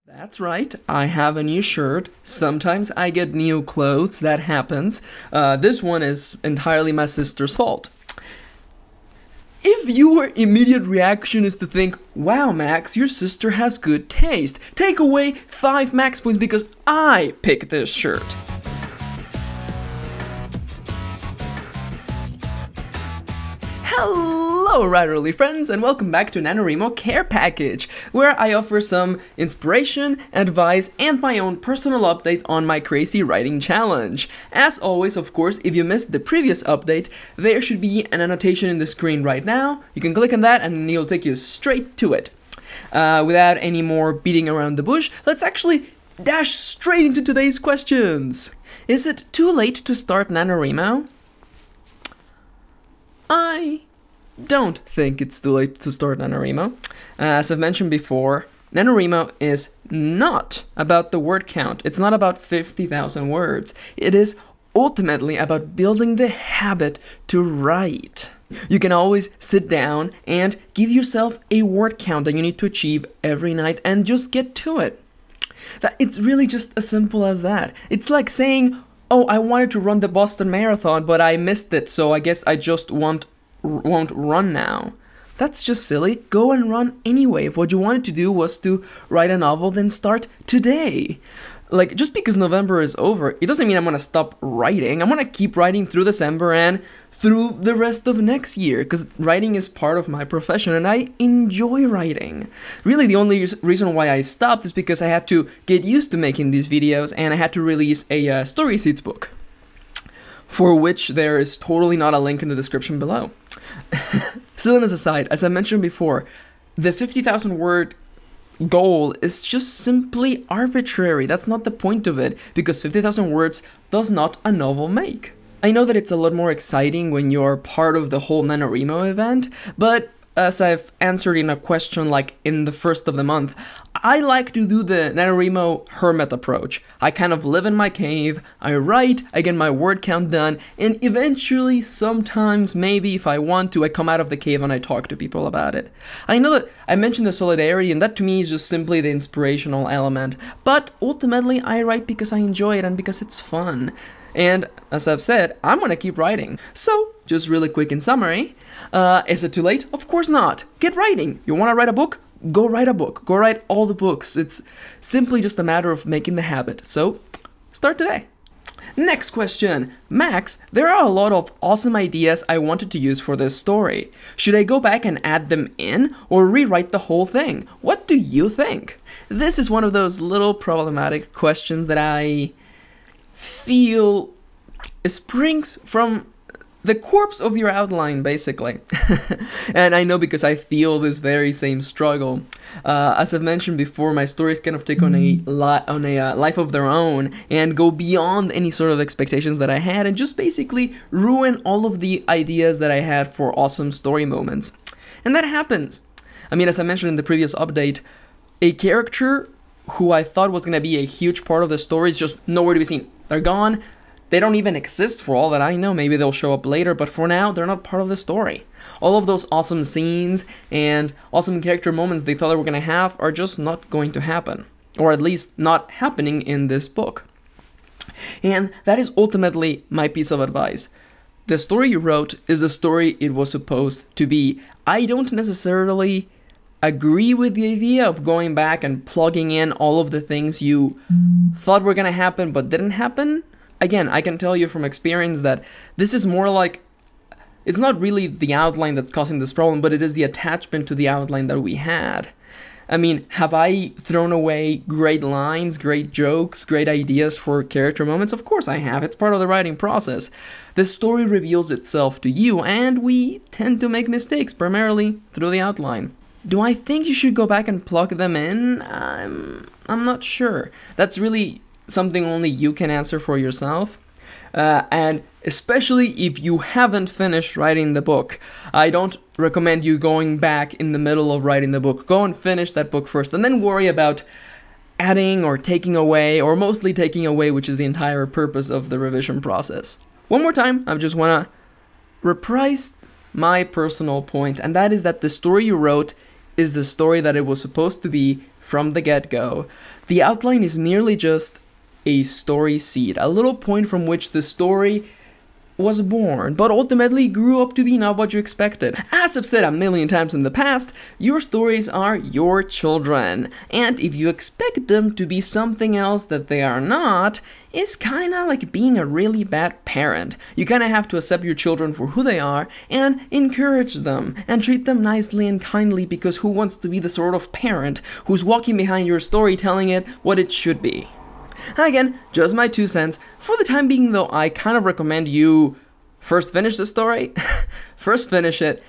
That's right, I have a new shirt. Sometimes I get new clothes, that happens. This one is entirely my sister's fault. If your immediate reaction is to think, wow Max, your sister has good taste, take away 5 max points because I picked this shirt. Hello writerly friends, and welcome back to NaNoWriMo Care Package, where I offer some inspiration, advice, and my own personal update on my crazy writing challenge. As always, of course, if you missed the previous update, there should be an annotation in the screen right now. You can click on that and it'll take you straight to it. Without any more beating around the bush, let's actually dash straight into today's questions. Is it too late to start NaNoWriMo? I don't think it's too late to start NaNoWriMo. As I've mentioned before, NaNoWriMo is not about the word count. It's not about 50,000 words. It is ultimately about building the habit to write. You can always sit down and give yourself a word count that you need to achieve every night and just get to it. It's really just as simple as that. It's like saying, oh, I wanted to run the Boston Marathon, but I missed it, so I guess I just won't run now. That's just silly. Go and run anyway. If what you wanted to do was to write a novel, then start today. Like, just because November is over, it doesn't mean I'm gonna stop writing. I'm gonna keep writing through December and through the rest of next year, because writing is part of my profession and I enjoy writing. Really, the only reason why I stopped is because I had to get used to making these videos and I had to release a story seeds book, for which there is totally not a link in the description below. Silliness aside, as I mentioned before, the 50,000 word goal is just simply arbitrary. That's not the point of it, because 50,000 words does not a novel make. I know that it's a lot more exciting when you're part of the whole NaNoWriMo event, but as I've answered in a question like in the first of the month, I like to do the NaNoWriMo hermit approach. I kind of live in my cave, I write, I get my word count done, and eventually, sometimes, maybe if I want to, I come out of the cave and I talk to people about it. I know that I mentioned the solidarity, and that to me is just simply the inspirational element, but ultimately I write because I enjoy it and because it's fun. And as I've said, I'm gonna keep writing. So, just really quick in summary, is it too late? Of course not. Get writing. You wanna write a book? Go write a book. Go write all the books. It's simply just a matter of making the habit. So, start today. Next question. Max, there are a lot of awesome ideas I wanted to use for this story. Should I go back and add them in or rewrite the whole thing? What do you think? This is one of those little problematic questions that I feel springs from the corpse of your outline, basically. And I know because I feel this very same struggle. As I've mentioned before, my stories kind of take on a life of their own and go beyond any sort of expectations that I had and just basically ruin all of the ideas that I had for awesome story moments. And that happens. I mean, as I mentioned in the previous update, a character who I thought was going to be a huge part of the story is just nowhere to be seen. They're gone. They don't even exist for all that I know. Maybe they'll show up later, but for now, they're not part of the story. All of those awesome scenes and awesome character moments they thought they were going to have are just not going to happen. Or at least not happening in this book. And that is ultimately my piece of advice. The story you wrote is the story it was supposed to be. I don't necessarily agree with the idea of going back and plugging in all of the things you thought were going to happen but didn't happen. Again, I can tell you from experience that this is more like, it's not really the outline that's causing this problem, but it is the attachment to the outline that we had. I mean, have I thrown away great lines, great jokes, great ideas for character moments? Of course I have. It's part of the writing process. The story reveals itself to you, and we tend to make mistakes, primarily through the outline. Do I think you should go back and plug them in? I'm not sure. That's really something only you can answer for yourself. And especially if you haven't finished writing the book, I don't recommend you going back in the middle of writing the book. Go and finish that book first, and then worry about adding or taking away, or mostly taking away, which is the entire purpose of the revision process. One more time, I just want to reprise my personal point, and that is that the story you wrote is the story that it was supposed to be from the get-go. The outline is merely just a story seed, a little point from which the story was born, but ultimately grew up to be not what you expected. As I've said a million times in the past, your stories are your children, and if you expect them to be something else that they are not, it's kinda like being a really bad parent. You kinda have to accept your children for who they are and encourage them and treat them nicely and kindly, because who wants to be the sort of parent who's walking behind your story telling it what it should be? Again, just my 2 cents. For the time being though, I kind of recommend you first finish the story, first finish it,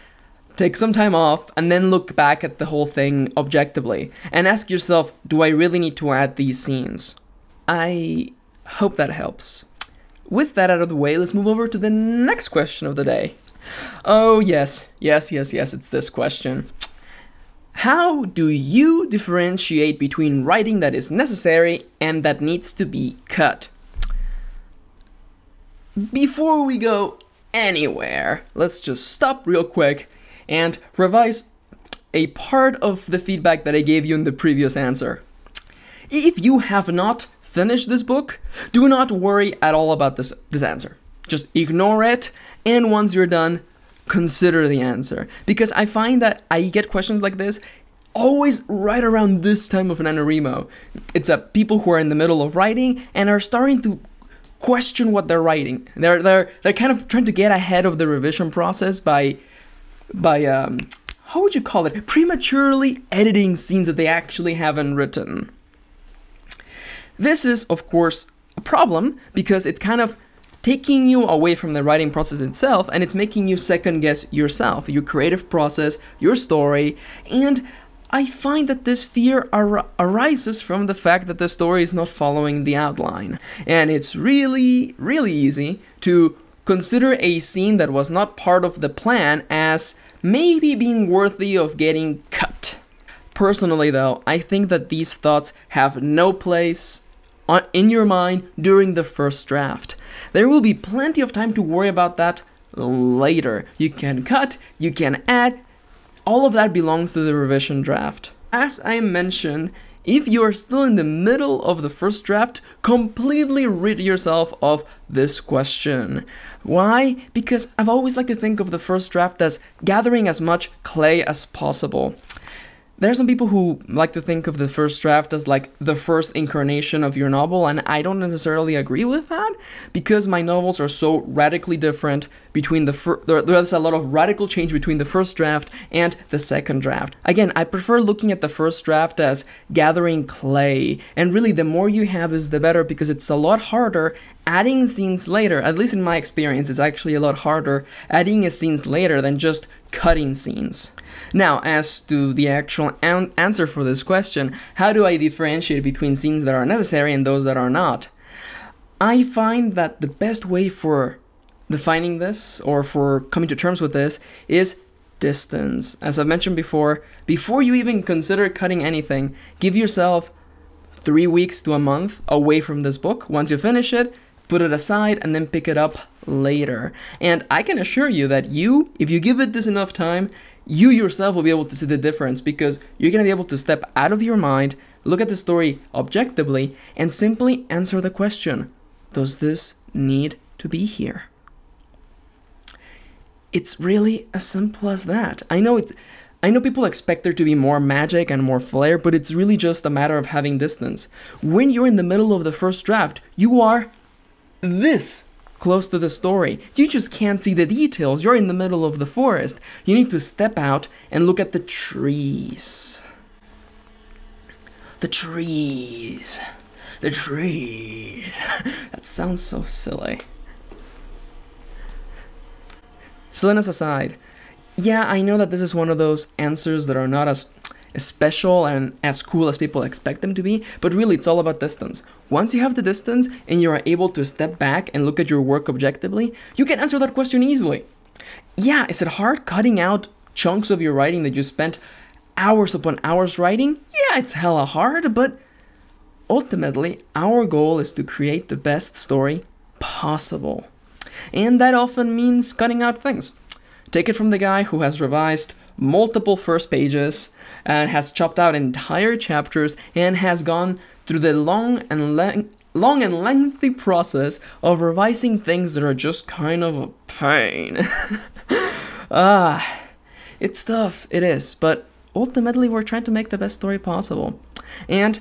take some time off, and then look back at the whole thing objectively, and ask yourself, do I really need to add these scenes? I hope that helps. With that out of the way, let's move over to the next question of the day. Oh yes, it's this question. How do you differentiate between writing that is necessary and that needs to be cut? Before we go anywhere, let's just stop real quick and revise a part of the feedback that I gave you in the previous answer. If you have not finished this book, do not worry at all about this answer. Just ignore it, and once you're done, consider the answer, because I find that I get questions like this always right around this time of NaNoWriMo. It's people who are in the middle of writing and are starting to question what they're writing. They're kind of trying to get ahead of the revision process by how would you call it? Prematurely editing scenes that they actually haven't written. This is, of course, a problem because it's kind of taking you away from the writing process itself, and it's making you second guess yourself, your creative process, your story, and I find that this fear arises from the fact that the story is not following the outline. And it's really, really easy to consider a scene that was not part of the plan as maybe being worthy of getting cut. Personally though, I think that these thoughts have no place in your mind during the first draft. There will be plenty of time to worry about that later. You can cut, you can add, all of that belongs to the revision draft. As I mentioned, if you are still in the middle of the first draft, completely rid yourself of this question. Why? Because I've always liked to think of the first draft as gathering as much clay as possible. There are some people who like to think of the first draft as like the first incarnation of your novel, and I don't necessarily agree with that, because my novels are so radically different between there's a lot of radical change between the first draft and the second draft. Again, I prefer looking at the first draft as gathering clay, and really the more you have is the better, because it's a lot harder adding scenes later. At least in my experience, it's actually a lot harder adding scenes later than just cutting scenes. Now, as to the actual answer for this question, how do I differentiate between scenes that are necessary and those that are not? I find that the best way for defining this, or for coming to terms with this, is distance. As I've mentioned before you even consider cutting anything, give yourself 3 weeks to a month away from this book. Once you finish it, put it aside and then pick it up later. And I can assure you that if you give it this enough time, you yourself will be able to see the difference, because you're going to be able to step out of your mind, look at the story objectively, and simply answer the question, does this need to be here? It's really as simple as that. I know people expect there to be more magic and more flair, but it's really just a matter of having distance. When you're in the middle of the first draft, you are this close to the story. You just can't see the details. You're in the middle of the forest. You need to step out and look at the trees. The trees. The trees. That sounds so silly. Silliness aside, yeah, I know that this is one of those answers that are not as special and as cool as people expect them to be, but really it's all about distance. Once you have the distance and you are able to step back and look at your work objectively, you can answer that question easily. Yeah, is it hard cutting out chunks of your writing that you spent hours upon hours writing? Yeah, it's hella hard, but ultimately our goal is to create the best story possible. And that often means cutting out things. Take it from the guy who has revised multiple first pages and has chopped out entire chapters and has gone through the long and lengthy process of revising things that are just kind of a pain. It's tough, it is, but ultimately we're trying to make the best story possible. And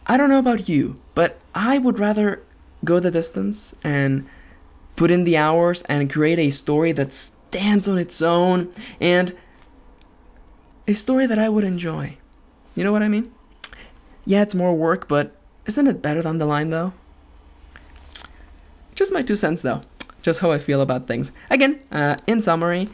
I don't know about you, but I would rather go the distance and put in the hours and create a story that stands on its own and a story that I would enjoy. You know what I mean? Yeah, it's more work, but isn't it better down the line though? Just my 2 cents though. Just how I feel about things. Again, in summary,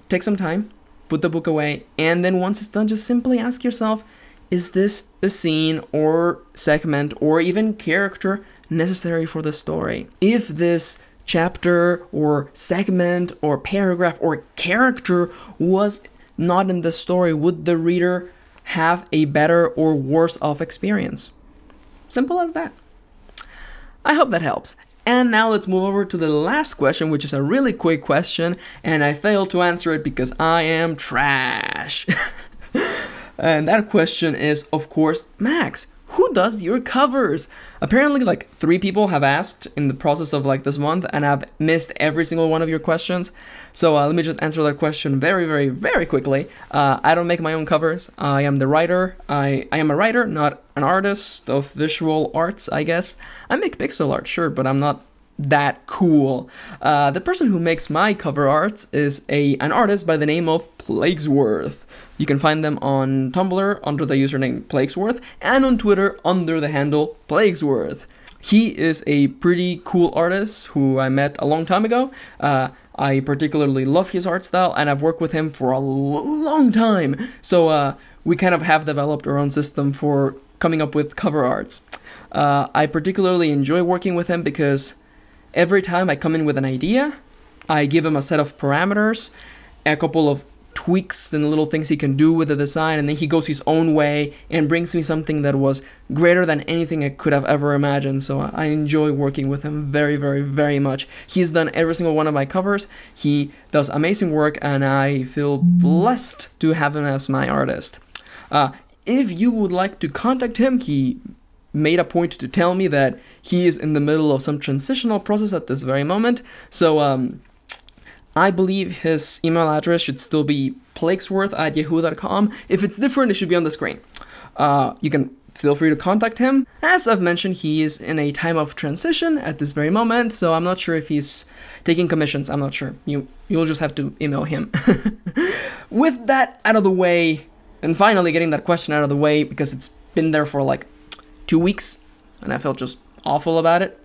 take some time, put the book away, and then once it's done, just simply ask yourself, is this a scene or segment or even character necessary for the story? If this chapter or segment or paragraph or character was not in the story, would the reader have a better or worse off experience? Simple as that. I hope that helps. And now let's move over to the last question, which is a really quick question, and I failed to answer it because I am trash. And that question is, of course, Max, who does your covers? Apparently, like 3 people have asked in the process of like this month, and I've missed every single one of your questions. So let me just answer that question very, very, very quickly. I don't make my own covers. I am the writer. I am a writer, not an artist of visual arts, I guess. I make pixel art, sure, but I'm not that cool. The person who makes my cover arts is an artist by the name of Plaguesworth. You can find them on Tumblr under the username Plaguesworth and on Twitter under the handle Plaguesworth. He is a pretty cool artist who I met a long time ago. I particularly love his art style and I've worked with him for a long time. So we kind of have developed our own system for coming up with cover arts. I particularly enjoy working with him because every time I come in with an idea, I give him a set of parameters, a couple of tweaks and little things he can do with the design, and then he goes his own way and brings me something that was greater than anything I could have ever imagined. So I enjoy working with him very, very, very much. He's done every single one of my covers. He does amazing work, and I feel blessed to have him as my artist. If you would like to contact him, he made a point to tell me that he is in the middle of some transitional process at this very moment. So I believe his email address should still be plaguesworth@yahoo.com. If it's different, it should be on the screen. You can feel free to contact him. As I've mentioned, he is in a time of transition at this very moment, so I'm not sure if he's taking commissions. I'm not sure. You'll just have to email him. With that out of the way, and finally getting that question out of the way, because it's been there for like 2 weeks, and I felt just awful about it.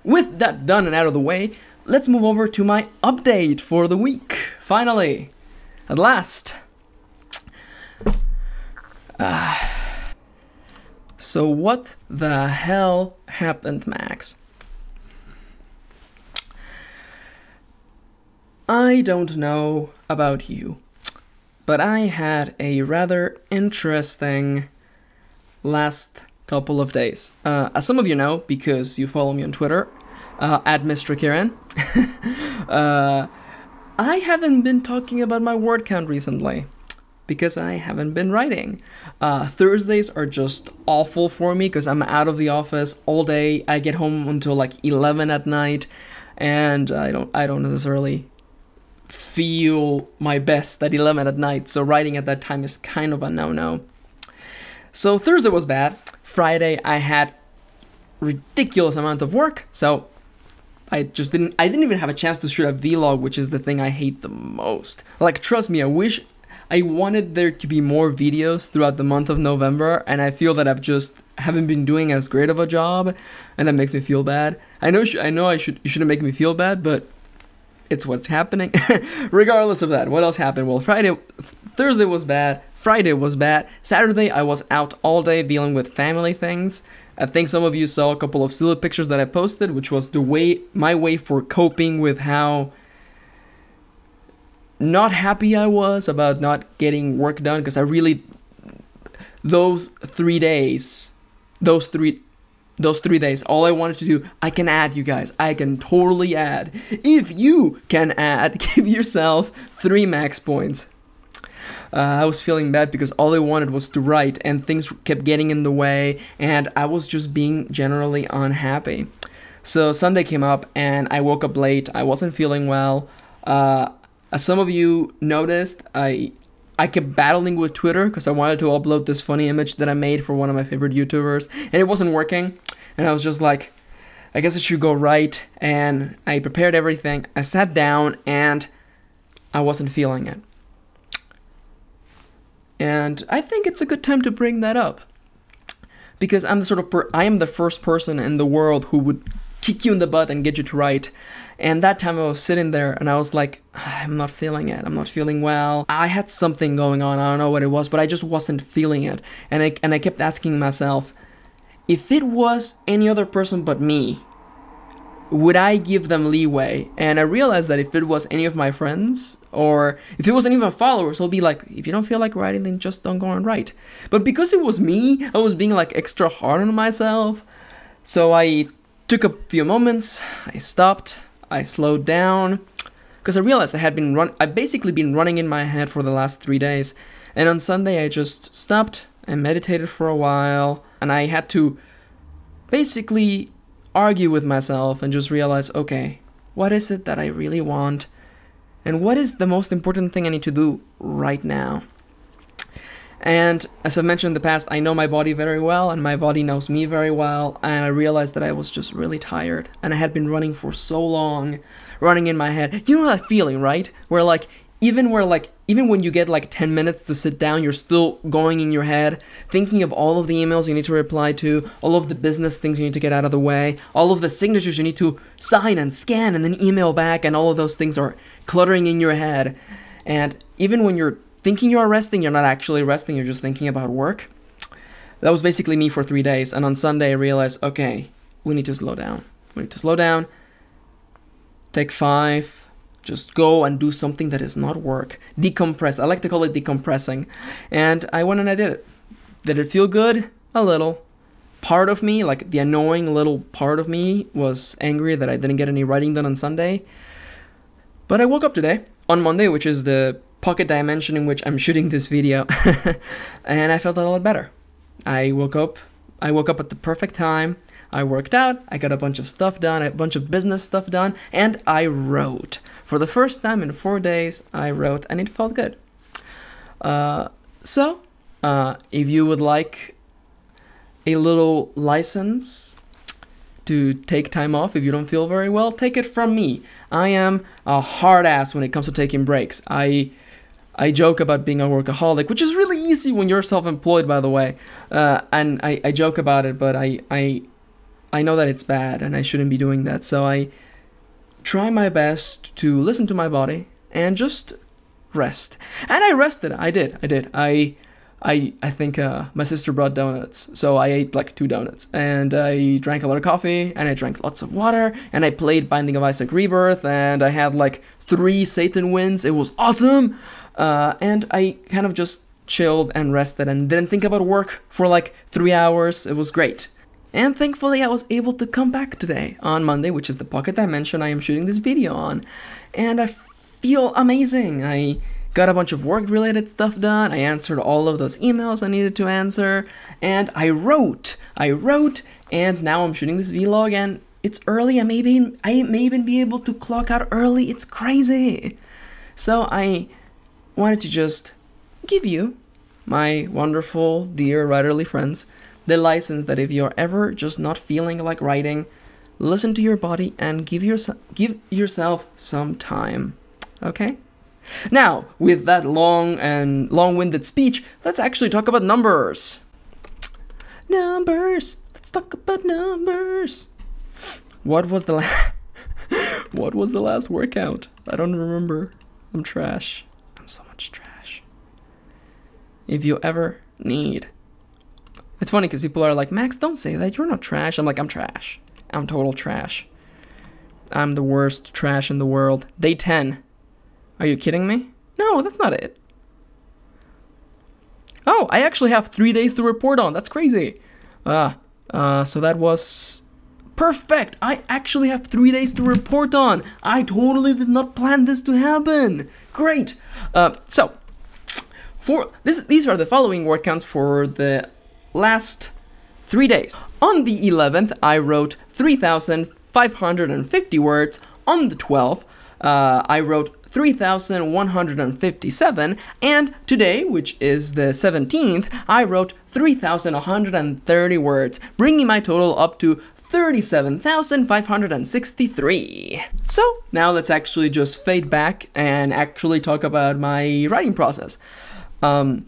With that done and out of the way, let's move over to my update for the week. Finally, at last. So what the hell happened, Max? I don't know about you, but I had a rather interesting last couple of days. As some of you know, because you follow me on Twitter, at Mr. Kieran, I haven't been talking about my word count recently, because I haven't been writing. Thursdays are just awful for me, because I'm out of the office all day. I get home until like 11 at night, and I don't necessarily feel my best at 11 at night, so writing at that time is kind of a no-no. So Thursday was bad. Friday I had ridiculous amount of work, so I didn't even have a chance to shoot a vlog, which is the thing I hate the most. Like, trust me, I wanted there to be more videos throughout the month of November, and I feel that haven't been doing as great of a job, and that makes me feel bad. I know you shouldn't make me feel bad, but it's what's happening. Regardless of that, what else happened? Well, Thursday was bad. Friday was bad. Saturday, I was out all day dealing with family things. I think some of you saw a couple of silly pictures that I posted, which was my way for coping with how not happy I was about not getting work done, because those 3 Those 3 days, all I wanted to do, I can add, you guys. I can totally add. If you can add, give yourself 3 max points. I was feeling bad because all I wanted was to write, and things kept getting in the way, and I was just being generally unhappy. So Sunday came up, and I woke up late. I wasn't feeling well. As some of you noticed, I kept battling with Twitter because I wanted to upload this funny image that I made for one of my favorite YouTubers, and it wasn't working. And I was just like, I guess I should go write. And I prepared everything. I sat down, and I wasn't feeling it. And I think it's a good time to bring that up, because I'm the sort of I am the first person in the world who would kick you in the butt and get you to write. And that time I was sitting there and I was like, I'm not feeling it. I'm not feeling well. I had something going on. I don't know what it was, but I just wasn't feeling it. And I kept asking myself, if it was any other person but me, would I give them leeway? And I realized that if it was any of my friends, or if it was any of my followers, I'll be like, if you don't feel like writing, then just don't go and write. But because it was me, I was being like extra hard on myself. So I took a few moments, I stopped, I slowed down, because I realized I'd basically been running in my head for the last 3 days. And on Sunday, I just stopped and meditated for a while, and I had to basically argue with myself and just realize, okay, what is it that I really want? And what is the most important thing I need to do right now? And as I've mentioned in the past, I know my body very well, and my body knows me very well, and I realized that I was just really tired, and I had been running for so long, running in my head. You know that feeling, right? Even when you get like 10 minutes to sit down, you're still going in your head, thinking of all of the emails you need to reply to, all of the business things you need to get out of the way, all of the signatures you need to sign and scan and then email back, and all of those things are cluttering in your head. And even when you're thinking you're resting, you're not actually resting, you're just thinking about work. That was basically me for 3 days, and on Sunday I realized, okay, we need to slow down. We need to slow down, take 5, just go and do something that is not work. Decompress. I like to call it decompressing. And I went and I did it. Did it feel good? A little. Part of me, like the annoying little part of me, was angry that I didn't get any writing done on Sunday. But I woke up today, on Monday, which is the pocket dimension in which I'm shooting this video, and I felt a lot better. I woke up at the perfect time. I worked out, I got a bunch of stuff done, a bunch of business stuff done, and I wrote. For the first time in 4 days, I wrote, and it felt good. So, if you would like a little license to take time off if you don't feel very well, take it from me. I am a hard ass when it comes to taking breaks. I joke about being a workaholic, which is really easy when you're self-employed, by the way. And I joke about it, but I know that it's bad and I shouldn't be doing that. So I try my best to listen to my body and just rest. And I rested. I did. I think my sister brought donuts, so I ate like 2 donuts, and I drank a lot of coffee, and I drank lots of water, and I played Binding of Isaac Rebirth, and I had like 3 Satan wins. It was awesome. And I kind of just chilled and rested and didn't think about work for like 3 hours. It was great. And thankfully I was able to come back today on Monday, which is the pocket dimension I am shooting this video on. And I feel amazing. I got a bunch of work-related stuff done. I answered all of those emails I needed to answer. And I wrote, and now I'm shooting this vlog, and it's early. I may even be able to clock out early. It's crazy. So I wanted to just give you, my wonderful, dear writerly friends, the license that if you're ever just not feeling like writing, listen to your body and give yourself some time. Okay? Now, with that long-winded speech, let's actually talk about numbers. Numbers. Let's talk about numbers. What was the last workout? I don't remember. I'm trash. I'm so much trash. If you ever need... It's funny because people are like, Max, don't say that. You're not trash. I'm like, I'm trash. I'm total trash. I'm the worst trash in the world. Day 10. Are you kidding me? No, that's not it. Oh, I actually have 3 days to report on. That's crazy. So that was perfect. I actually have 3 days to report on. I totally did not plan this to happen. Great. So for these are the following word counts for the last 3 days. On the 11th, I wrote 3,550 words. On the 12th, I wrote 3,157, and today, which is the 17th, I wrote 3,130 words, bringing my total up to 37,563. So now let's actually just fade back and actually talk about my writing process. The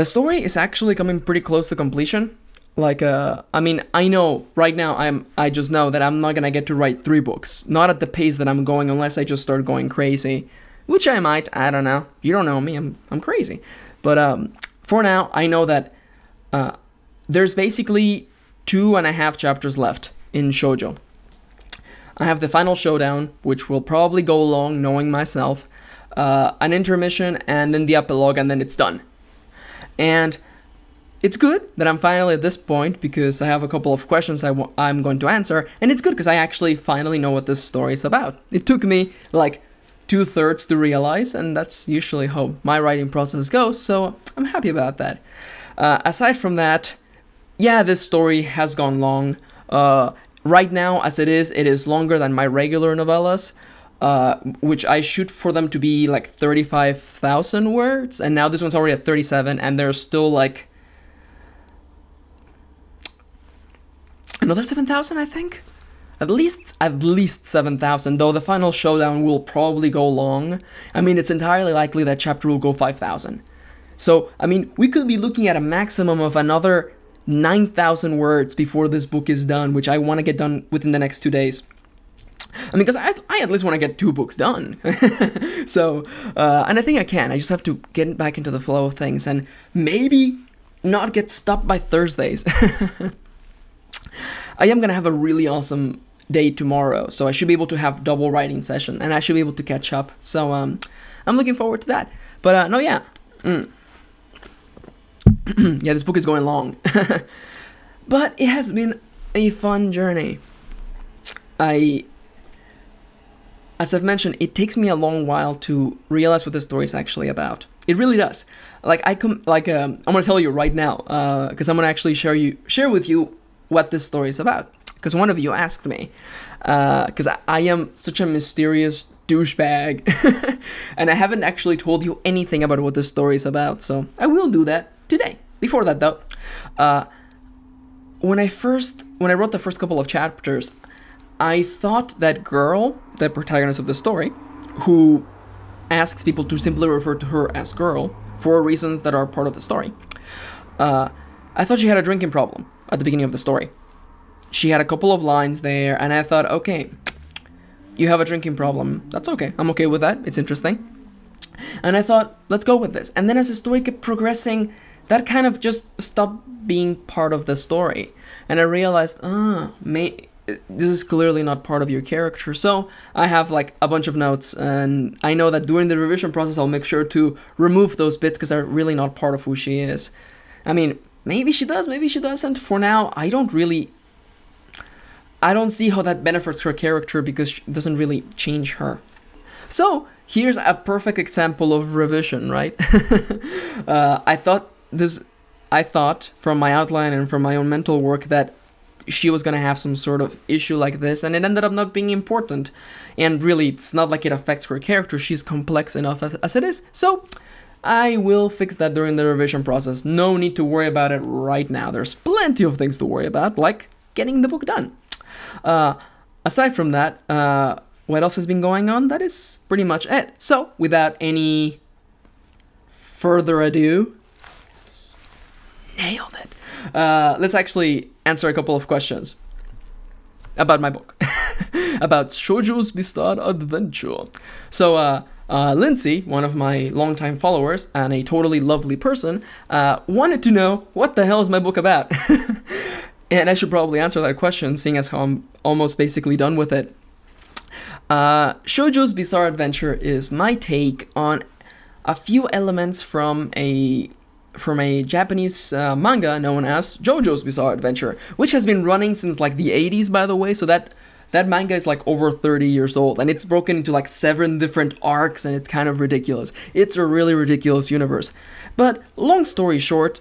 story is actually coming pretty close to completion. Like, I mean, I know right now I just know that I'm not gonna get to write 3 books. Not at the pace that I'm going unless I just start going crazy. Which I might, I don't know. You don't know me, I'm crazy. But for now, I know that there's basically 2.5 chapters left in shoujo. I have the final showdown, which will probably go long, knowing myself, an intermission, and then the epilogue, and then it's done. And it's good that I'm finally at this point because I have a couple of questions I'm going to answer, and it's good because I actually finally know what this story is about. It took me like 2/3 to realize, and that's usually how my writing process goes, so I'm happy about that. Aside from that, yeah, this story has gone long. Right now, as it is longer than my regular novellas, which I shoot for them to be like 35,000 words, and now this one's already at 37, and there's still like another 7,000, I think. At least 7,000, though the final showdown will probably go long. I mean, it's entirely likely that chapter will go 5,000. So, I mean, we could be looking at a maximum of another 9,000 words before this book is done, which I want to get done within the next 2 days. I mean, because I at least want to get 2 books done. So, and I think I can. I just have to get back into the flow of things and maybe not get stopped by Thursdays. I am going to have a really awesome day tomorrow, so I should be able to have double writing session, and I should be able to catch up. So, I'm looking forward to that. But, no, yeah. Yeah, this book is going long. But it has been a fun journey. As I've mentioned, it takes me a long while to realize what the story is actually about. It really does. Like, I'm going to tell you right now, because I'm going to actually share with you what this story is about. Because one of you asked me, because I am such a mysterious douchebag, and I haven't actually told you anything about what this story is about, so I will do that today. Before that, though, when I wrote the first couple of chapters, I thought that girl, the protagonist of the story, who asks people to simply refer to her as girl for reasons that are part of the story, I thought she had a drinking problem at the beginning of the story. She had a couple of lines there, and I thought, okay, you have a drinking problem. That's okay. I'm okay with that. It's interesting. And I thought, let's go with this. And then as the story kept progressing, that kind of just stopped being part of the story. And I realized, this is clearly not part of your character. So I have like a bunch of notes, and I know that during the revision process, I'll make sure to remove those bits because they're really not part of who she is. I mean, maybe she does, maybe she doesn't. For now, I don't see how that benefits her character because it doesn't really change her. So here's a perfect example of revision, right? I thought from my outline and from my own mental work that she was going to have some sort of issue like this, and it ended up not being important. And really, it's not like it affects her character. She's complex enough as it is. So I will fix that during the revision process. No need to worry about it right now. There's plenty of things to worry about, like getting the book done. Aside from that, what else has been going on? That is pretty much it. So, without any further ado, nailed it. Let's actually answer a couple of questions about my book, about Shoujo's Bizarre Adventure. So, Lindsay, one of my longtime followers and a totally lovely person, wanted to know what the hell is my book about. And I should probably answer that question, seeing as how I'm almost basically done with it. Shoujo's Bizarre Adventure is my take on a few elements from from a Japanese manga known as JoJo's Bizarre Adventure, which has been running since like the 80s, by the way, so that manga is like over 30 years old, and it's broken into like 7 different arcs, and it's kind of ridiculous. It's a really ridiculous universe. But long story short,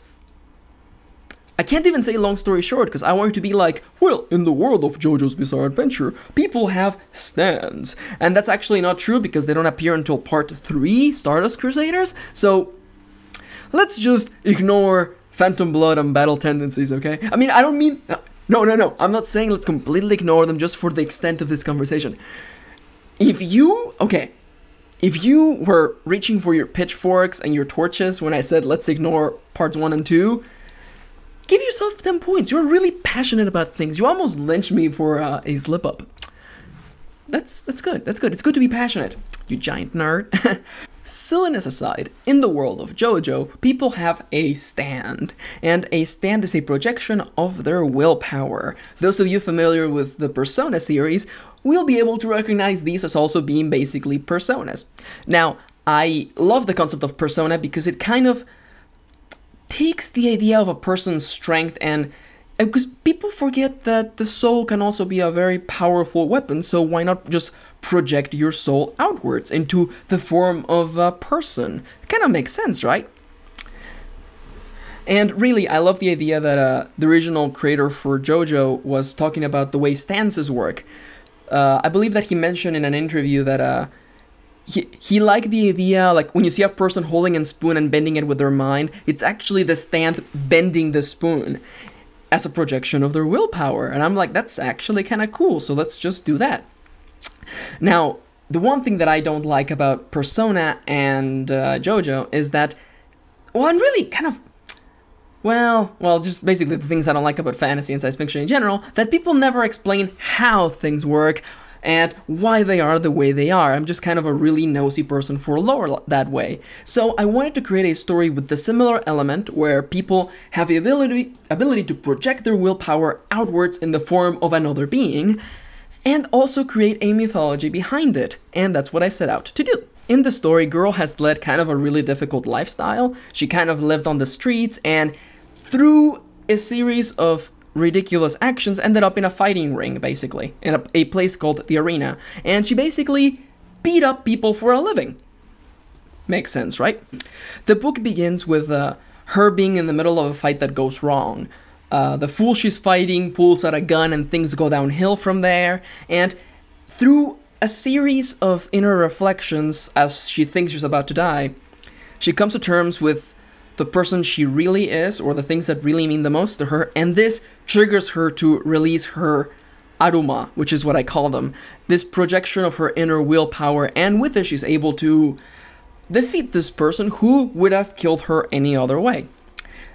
I can't even say long story short, because I want it to be like, well, in the world of JoJo's Bizarre Adventure, people have stands. And that's actually not true, because they don't appear until part 3, Stardust Crusaders. So let's just ignore Phantom Blood and battle tendencies, okay? I mean, I don't mean... No. I'm not saying let's completely ignore them just for the extent of this conversation. If you were reaching for your pitchforks and your torches when I said let's ignore parts 1 and 2, give yourself 10 points. You're really passionate about things. You almost lynched me for a slip-up. That's good. That's good. It's good to be passionate, you giant nerd. Silliness aside, in the world of JoJo, people have a stand. And a stand is a projection of their willpower. Those of you familiar with the Persona series will be able to recognize these as also being basically personas. Now, I love the concept of persona because it kind of takes the idea of a person's strength, and because people forget that the soul can also be a very powerful weapon, so why not just project your soul outwards into the form of a person? It kind of makes sense, right? And really, I love the idea that the original creator for JoJo was talking about the way stances work. I believe that he mentioned in an interview that he liked the idea, like when you see a person holding a spoon and bending it with their mind, it's actually the stand bending the spoon as a projection of their willpower. And I'm like, that's actually kind of cool, so let's just do that. Now, the one thing that I don't like about Persona and JoJo is that, well, I'm really kind of, well, just basically the things I don't like about fantasy and science fiction in general, that people never explain how things work and why they are the way they are. I'm just kind of a really nosy person for lore that way. So I wanted to create a story with the similar element where people have the ability to project their willpower outwards in the form of another being, and also create a mythology behind it. And that's what I set out to do. In the story, Girl has led kind of a really difficult lifestyle. She kind of lived on the streets, and through a series of ridiculous actions ended up in a fighting ring, basically, in a place called the Arena, and she basically beat up people for a living. Makes sense, right? The book begins with her being in the middle of a fight that goes wrong. The fool she's fighting pulls out a gun and things go downhill from there, and through a series of inner reflections as she thinks she's about to die, she comes to terms with the person she really is, or the things that really mean the most to her, and this triggers her to release her aruma, which is what I call them, this projection of her inner willpower, and with it she's able to defeat this person who would have killed her any other way.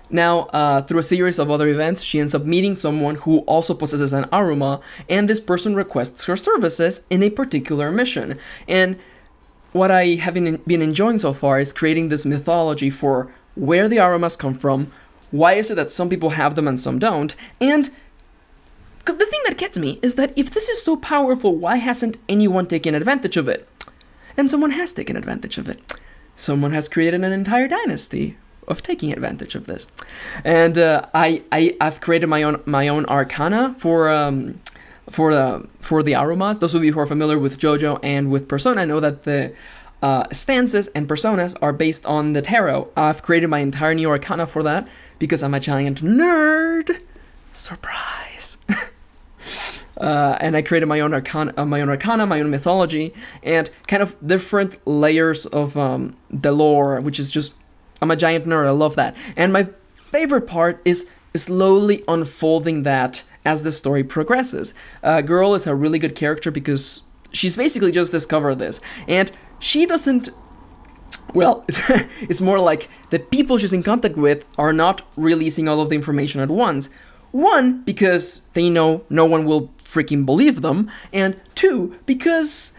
Now, through a series of other events, she ends up meeting someone who also possesses an aruma, and this person requests her services in a particular mission. And what I have been enjoying so far is creating this mythology for where the aromas come from, why is it that some people have them and some don't, and because the thing that gets me is that if this is so powerful, why hasn't anyone taken advantage of it? And someone has taken advantage of it. Someone has created an entire dynasty of taking advantage of this. And I've created my own arcana for the aromas. Those of you who are familiar with JoJo and with Persona know that the stances and personas are based on the tarot. I've created my entire new arcana for that because I'm a giant nerd. Surprise. And I created my own arcana, my own mythology, and kind of different layers of the lore, which is just, I'm a giant nerd, I love that. And my favorite part is slowly unfolding that as the story progresses. Girl is a really good character because she's basically just discovered this, and she doesn't, well, it's more like the people she's in contact with are not releasing all of the information at once. One, because they know no one will freaking believe them, and two, because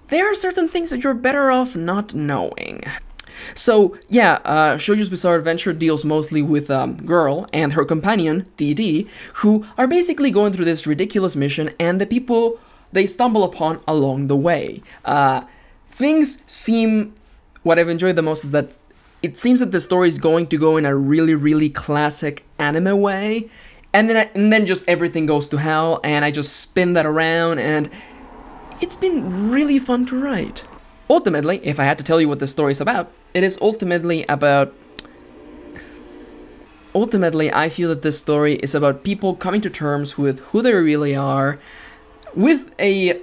there are certain things that you're better off not knowing. So, yeah, JoJo's Bizarre Adventure deals mostly with Girl and her companion, DD, who are basically going through this ridiculous mission, and the people they stumble upon along the way. Things seem... What I've enjoyed the most is that it seems that the story is going to go in a really, really classic anime way, and then just everything goes to hell, and I just spin that around, and it's been really fun to write. Ultimately, if I had to tell you what the story is about, it is ultimately, I feel that this story is about people coming to terms with who they really are, with a,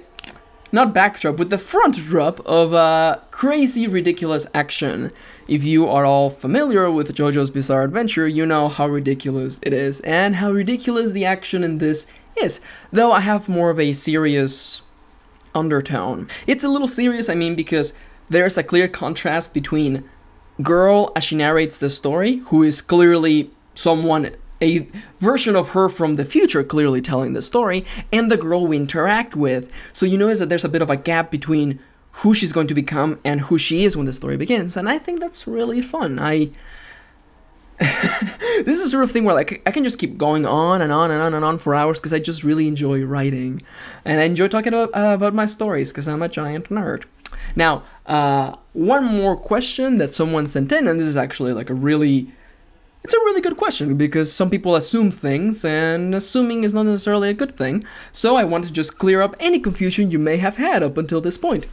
not backdrop, with the front drop of crazy, ridiculous action. If you are all familiar with JoJo's Bizarre Adventure, you know how ridiculous it is, and how ridiculous the action in this is, though I have more of a serious undertone. It's a little serious, I mean, because there's a clear contrast between girl, as she narrates the story, who is clearly someone, a version of her from the future clearly telling the story, and the girl we interact with. So you notice that there's a bit of a gap between who she's going to become and who she is when the story begins, and I think that's really fun. This is the sort of thing where like I can just keep going on and on and on and on for hours because I just really enjoy writing, and I enjoy talking about my stories because I'm a giant nerd. Now, one more question that someone sent in, and this is actually like it's a really good question because some people assume things, and assuming is not necessarily a good thing. So I want to just clear up any confusion you may have had up until this point.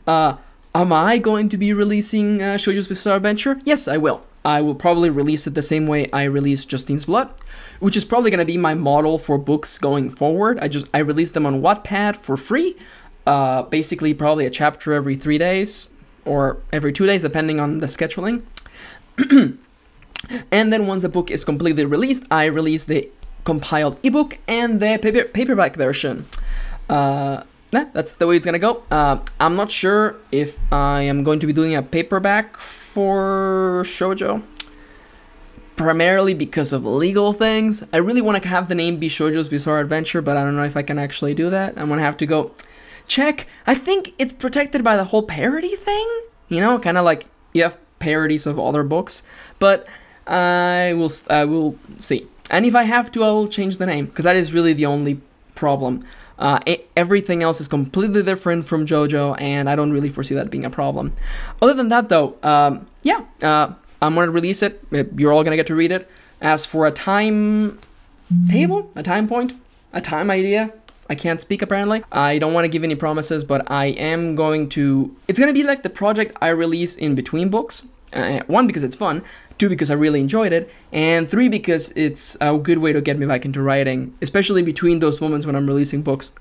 Am I going to be releasing Shoujo's Bizarre Adventure? Yes, I will. I will probably release it the same way I released Justine's Blood, which is probably going to be my model for books going forward. I release them on Wattpad for free. Basically, probably a chapter every 3 days or every 2 days, depending on the scheduling. And then once the book is completely released, I release the compiled ebook and the paperback version. That's the way it's gonna go. I'm not sure if I am going to be doing a paperback for Shoujo, primarily because of legal things. I really want to have the name be Shoujo's Bizarre Adventure, but I don't know if I can actually do that. I'm gonna have to go check. I think it's protected by the whole parody thing, you know, kind of like you have parodies of other books, but I will see. And if I have to, I will change the name, because that is really the only problem. Everything else is completely different from JoJo, and I don't really foresee that being a problem. Other than that, though, I'm going to release it. You're all going to get to read it. As for a time table, a time point, a time idea, I can't speak apparently. I don't want to give any promises, but I am going to... It's going to be like the project I release in between books. 1, because it's fun. 2, because I really enjoyed it, and 3, because it's a good way to get me back into writing, especially between those moments when I'm releasing books.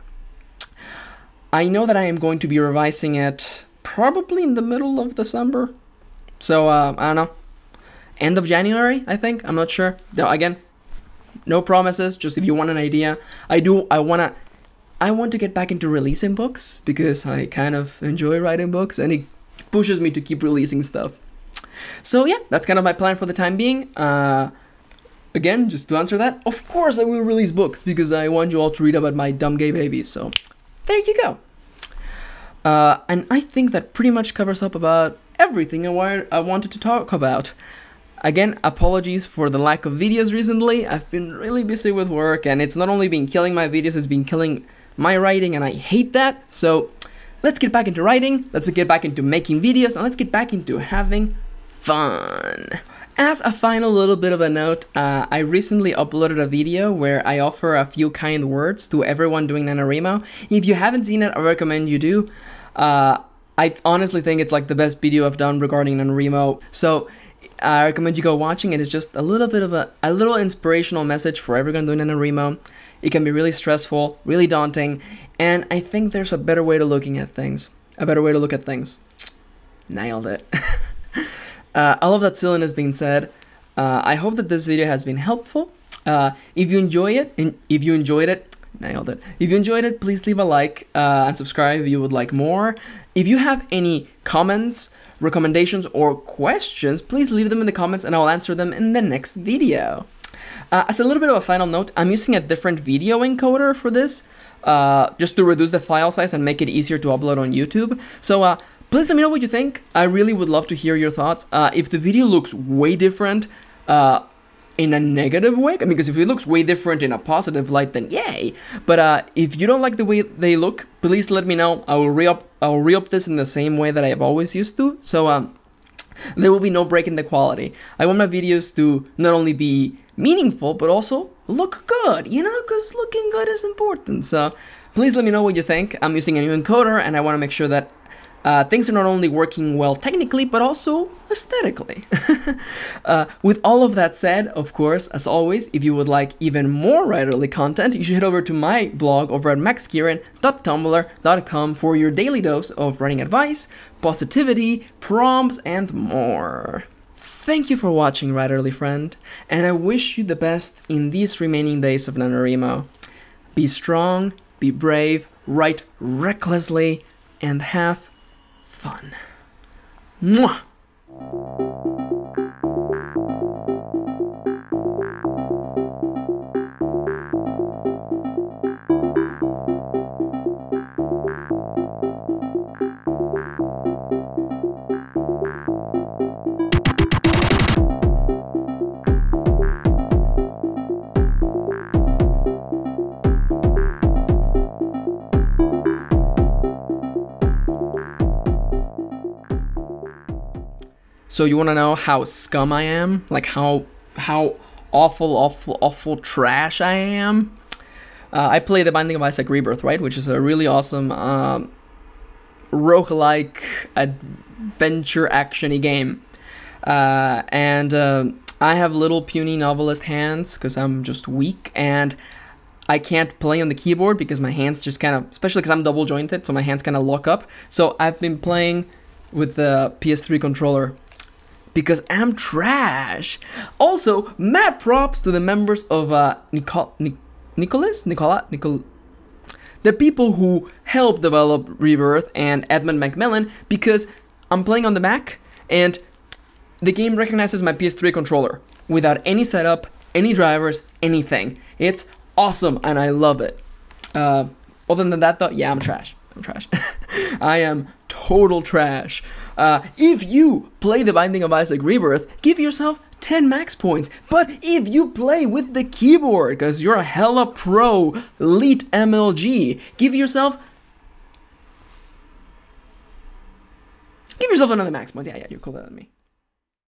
I know that I am going to be revising it probably in the middle of December, so I don't know, end of January, I think. I'm not sure. Now, again, no promises, just if you want an idea. I want to get back into releasing books, because I kind of enjoy writing books, and it pushes me to keep releasing stuff. So yeah, that's kind of my plan for the time being. Again, just to answer that, of course I will release books, because I want you all to read about my dumb gay babies, so there you go. And I think that pretty much covers up about everything I wanted to talk about. Again, apologies for the lack of videos recently. I've been really busy with work, and it's not only been killing my videos, it's been killing my writing, and I hate that. So let's get back into writing, let's get back into making videos, and let's get back into having fun. As a final little bit of a note, I recently uploaded a video where I offer a few kind words to everyone doing NaNoWriMo. If you haven't seen it, I recommend you do. I honestly think it's like the best video I've done regarding NaNoWriMo, so I recommend you go watching. It is just a little bit of a little inspirational message for everyone doing NaNoWriMo. It can be really stressful, really daunting, and I think there's a better way to look at things. Nailed it. All of that silliness being said, I hope that this video has been helpful. If you enjoyed it, nailed it. If you enjoyed it, please leave a like and subscribe if you would like more. If you have any comments, recommendations, or questions, please leave them in the comments and I will answer them in the next video. As a little bit of a final note, I'm using a different video encoder for this, just to reduce the file size and make it easier to upload on YouTube. So please let me know what you think. I really would love to hear your thoughts. If the video looks way different in a negative way, because if it looks way different in a positive light, then yay. But if you don't like the way they look, please let me know. I will re-up this in the same way that I have always used to. So There will be no break in the quality. I want my videos to not only be meaningful, but also look good, you know, because looking good is important. So please let me know what you think. I'm using a new encoder, and I want to make sure that things are not only working well technically, but also aesthetically. With all of that said, of course, as always, if you would like even more writerly content, you should head over to my blog over at maxkieran.tumblr.com for your daily dose of writing advice, positivity, prompts, and more. Thank you for watching, writerly friend, and I wish you the best in these remaining days of NaNoWriMo. Be strong, be brave, write recklessly, and have fun. Mwah! So you want to know how scum I am? Like how awful trash I am? I play The Binding of Isaac Rebirth, right? Which is a really awesome roguelike adventure action-y game. And I have little puny novelist hands because I'm just weak, and I can't play on the keyboard because my hands just kind of, especially because I'm double jointed, so my hands kind of lock up. So I've been playing with the PS3 controller because I'm trash. Also, mad props to the members of the people who helped develop Rebirth and Edmund Macmillan, because I'm playing on the Mac and the game recognizes my PS3 controller without any setup, any drivers, anything. It's awesome and I love it. Other than that though, yeah, I'm trash. I am total trash. If you play The Binding of Isaac Rebirth, give yourself 10 max points. But if you play with the keyboard, because you're a hella pro elite MLG, give yourself another max points. Yeah, you're cooler than me.